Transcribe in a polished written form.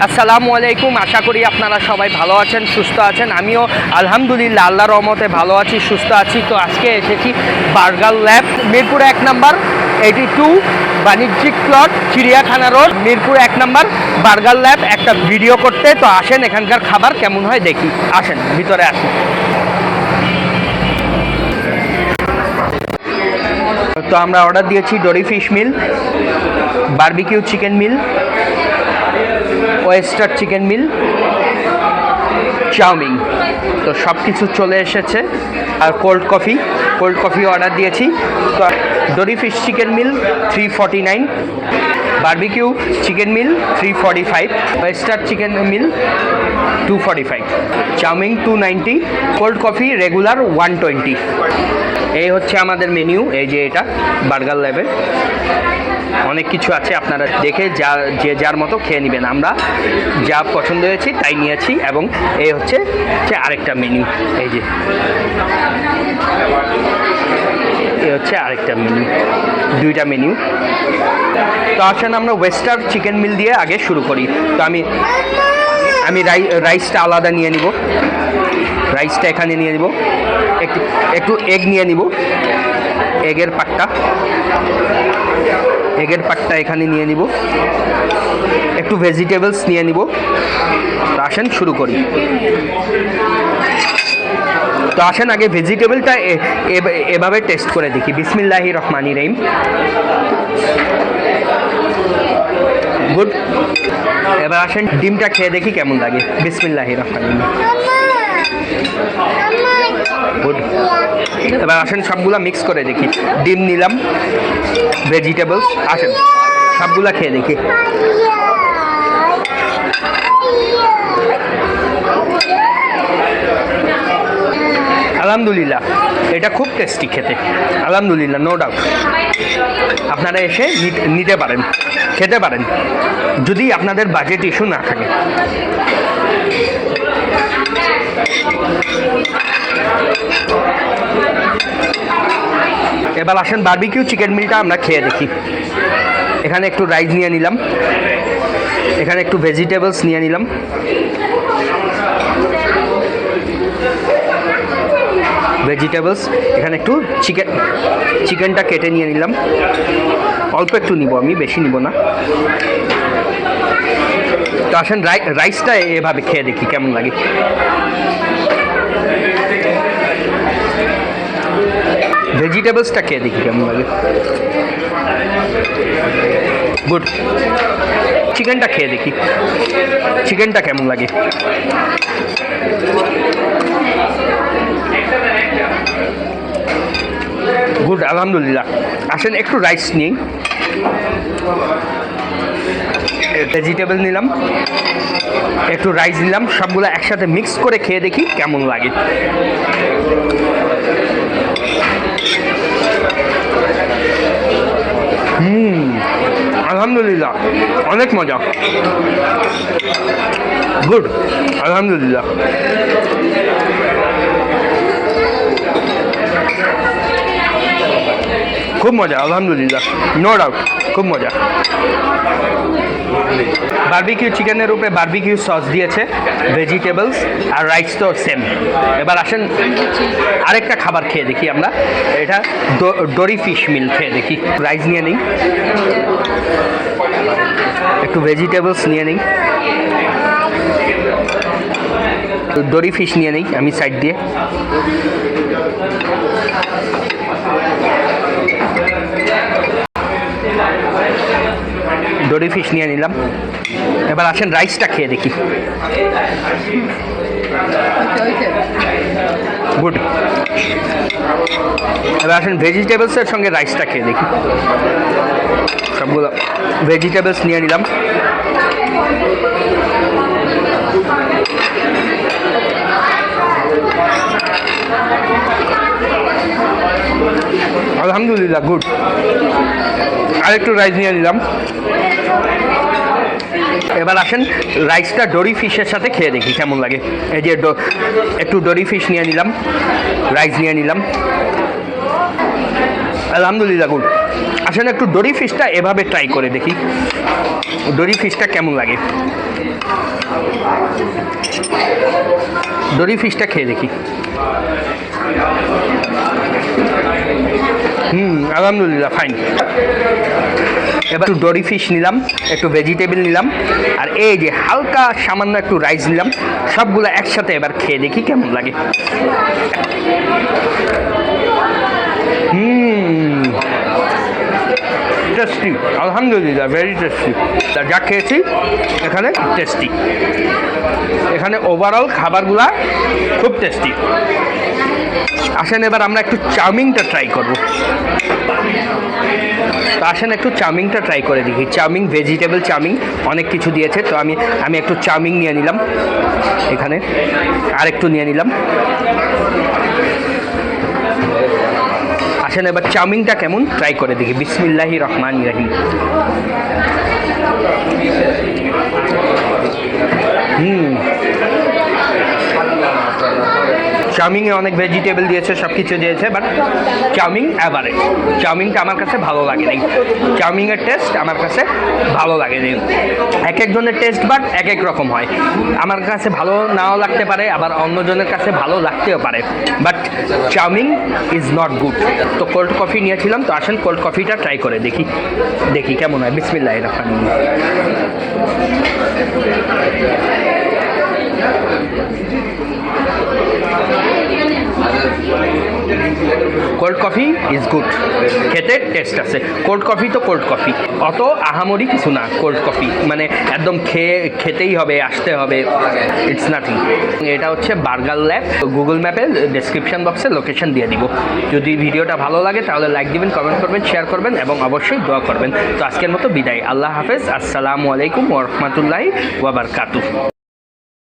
আসসালামু আলাইকুম। আশা করি আপনারা সবাই ভালো আছেন, সুস্থ আছেন। আমিও আলহামদুলিল্লাহ আল্লাহর রহমতে ভালো আছি, সুস্থ আছি। তো আজকে এসেছি বার্গার ল্যাব, মিরপুর 1 নম্বর 82 বাণিজ্যিক প্লট, চিড়িয়াখানা রোড, মিরপুর 1 নম্বর বার্গার ল্যাব একটা ভিডিও করতে। তো আসেন এখানকার খাবার কেমন হয় দেখি, আসেন ভিতরে আসেন। তো আমরা অর্ডার দিয়েছি ডরি ফিশ মিল, বারবিকিউ চিকেন মিল, ওয়েস্টার চিকেন মিল, চাউমিন। তো সব কিছু চলে এসেছে। আর কোল্ড কফি অর্ডার দিয়েছি। তো ডরি ফিশ চিকেন মিল 349, বারবিকিউ চিকেন মিল 345, ওয়েস্টার চিকেন মিল 245, চাউমিন 290, কোল্ড কফি রেগুলার 120। এই হচ্ছে আমাদের মেনু। এই যে এটা বার্গার ল্যাবের অনেক কিছু আছে, আপনারা দেখে যে যার মতো খেয়ে নেবেন। আমরা যা পছন্দ হয়েছে তাই নিয়েছি। এবং এই হচ্ছে আরেকটা মেনু। এই যে এই হচ্ছে আরেকটা মেনু, দুইটা মেনু। তো আসেন আমরা ওয়েস্টার চিকেন মিল দিয়ে আগে শুরু করি। তো আমি রাইসটা আলাদা নিয়ে নিব, রাইসটা এখানে নিয়ে নিব। একটু এগ নিয়ে নিব, এগের পাটটা এখানে নিয়ে নিব। একটু ভেজিটেবলস নিয়ে নিব। তো আসেন শুরু করি। তো আসেন আগে ভেজিটেবলটা এভাবে টেস্ট করে দেখি। বিসমিল্লাহির রহমানির রহিম। গুড। এবার আসেন ডিমটা খেয়ে দেখি কেমন লাগে। বিসমিল্লাহির রহমানির রহিম। গুড। এবার আসেন সবগুলা মিক্স করে দেখি। ডিম নিলাম, ভেজিটেবলস, আসেন সবগুলা খেয়ে দেখি। আলহামদুলিল্লাহ, এটা খুব টেস্টি খেতে। আলহামদুলিল্লাহ, নো ডাউট। আপনারা এসে নিতে পারেন, খেতে পারেন, যদি আপনাদের বাজেট ইস্যু না থাকে। এবার আসেন বারবিকিউ চিকেন মিলটা আমরা খেয়ে দেখি। এখানে একটু রাইস নিয়ে নিলাম, এখানে একটু ভেজিটেবলস নিয়ে নিলাম, এখানে একটু চিকেনটা কেটে নিয়ে নিলাম। অল্প একটু নিব, আমি বেশি নিব না। তো আসেন রাইসটা এভাবে খেয়ে দেখি কেমন লাগে। ভেজিটেবলসটা খেয়ে দেখি কেমন লাগে। গুড। চিকেনটা খেয়ে দেখি, চিকেনটা কেমন লাগে। গুড, আলহামদুলিল্লাহ। আসেন একটু রাইস নিই, ভেজিটেবল নিলাম, একটু রাইস নিলাম, সবগুলো একসাথে মিক্স করে খেয়ে দেখি কেমন লাগে। আলহামদুলিল্লাহ, অনেক মজা। গুড, আলহামদুলিল্লাহ। খুব মজা, আলহামদুলিল্লাহ, নো ডাউট, খুব মজা। বারবিকিউ চিকেনের উপরে বারবিকিউ সস দিয়েছে, ভেজিটেবলস আর রাইস তো সেম। এবার আসেন আরেকটা খাবার খেয়ে দেখি আমরা। এটা ডরি ফিশ মিল খেয়ে দেখি। রাইস নিয়ে নিই, একটু ভেজিটেবলস নিয়ে নিই, ডরি ফিশ নিয়ে নিই আমি সাইড দিয়ে। ডরি ফিশ নিয়ে নিলাম। এবার আসেন রাইসটা খেয়ে দেখি। গুড। এবার আসেন ভেজিটেবলসের সঙ্গে রাইসটা খেয়ে দেখি। সবগুলো ভেজিটেবলস নিয়ে নিলাম। আলহামদুলিল্লাহ, গুড। আরেকটু রাইস নিয়ে নিলাম। এবার আসেন রাইসটা ডরি ফিশের সাথে খেয়ে দেখি কেমন লাগে। এই যে একটু ডরি ফিশ নিয়ে নিলাম, রাইস নিয়ে নিলাম। আলহামদুলিল্লাহ গুড। আসলে একটু দড়ি ফিশটা এভাবে ট্রাই করে দেখি, দড়ি ফিশটা কেমন লাগে। দড়ি ফিশটা খেয়ে দেখি। আলহামদুলিল্লাহ ফাইন। এবার একটু দড়ি ফিশ নিলাম, একটু ভেজিটেবল নিলাম, আর এই যে হালকা সামান্য একটু রাইস নিলাম, সবগুলো একসাথে এবার খেয়ে দেখি কেমন লাগে। টেস্টি, আলহামদুলিল্লাহ ভেরি টেস্টি। যা খেয়েছি এখানে টেস্টি, এখানে ওভারঅল খাবারগুলা খুব টেস্টি। আসেন এবার আমরা একটু চাউমিনটা ট্রাই করব। তো আসেন একটু চাউমিনটা ট্রাই করে দেখি। চাউমিন, ভেজিটেবল চাউমিন, অনেক কিছু দিয়েছে। তো আমি একটু চাউমিন নিয়ে নিলাম, এখানে আর একটু নিয়ে নিলাম। আসেন এবার চাউমিনটা কেমন ট্রাই করে দেখি। বিসমিল্লাহির রহমানির রহিম। চাউমিনে অনেক ভেজিটেবল দিয়েছে, সব কিছু দিয়েছে, বাট চাউমিন অ্যাভারেজ। চাউমিনটা আমার কাছে ভালো লাগে নাই। চাউমিনের টেস্ট আমার কাছে ভালো লাগে নি। এক একজনের টেস্ট বাট এক এক রকম হয়। আমার কাছে ভালো নাও লাগতে পারে, আবার অন্যজনের কাছে ভালো লাগতেও পারে, but chow mein is not good. তো কোল্ড কফি নিয়েছিলাম, তো আসেন কোল্ড কফিটা ট্রাই করে দেখি, দেখি কেমন হয়। বিসমিল্লাহির রহমানির রহিম। কোল্ড কফি ইজ গুড, খেতে টেস্ট আছে। কোল্ড কফি তো কোল্ড কফি, অত আহামরি কিছু না। কোল্ড কফি মানে একদম খেতেই হবে, আসতে হবে, ইটস নাথিং। এটা হচ্ছে বার্গার ল্যাব। গুগল ম্যাপে ডেসক্রিপশন বক্সে লোকেশন দিয়ে দিব। যদি ভিডিওটা ভালো লাগে তাহলে লাইক দিবেন, কমেন্ট করবেন, শেয়ার করবেন এবং অবশ্যই দোয়া করবেন। তো আজকের মতো বিদায়। আল্লাহ হাফেজ। আসসালামু আলাইকুম ওয়া রাহমাতুল্লাহি ওয়া বারাকাতুহু।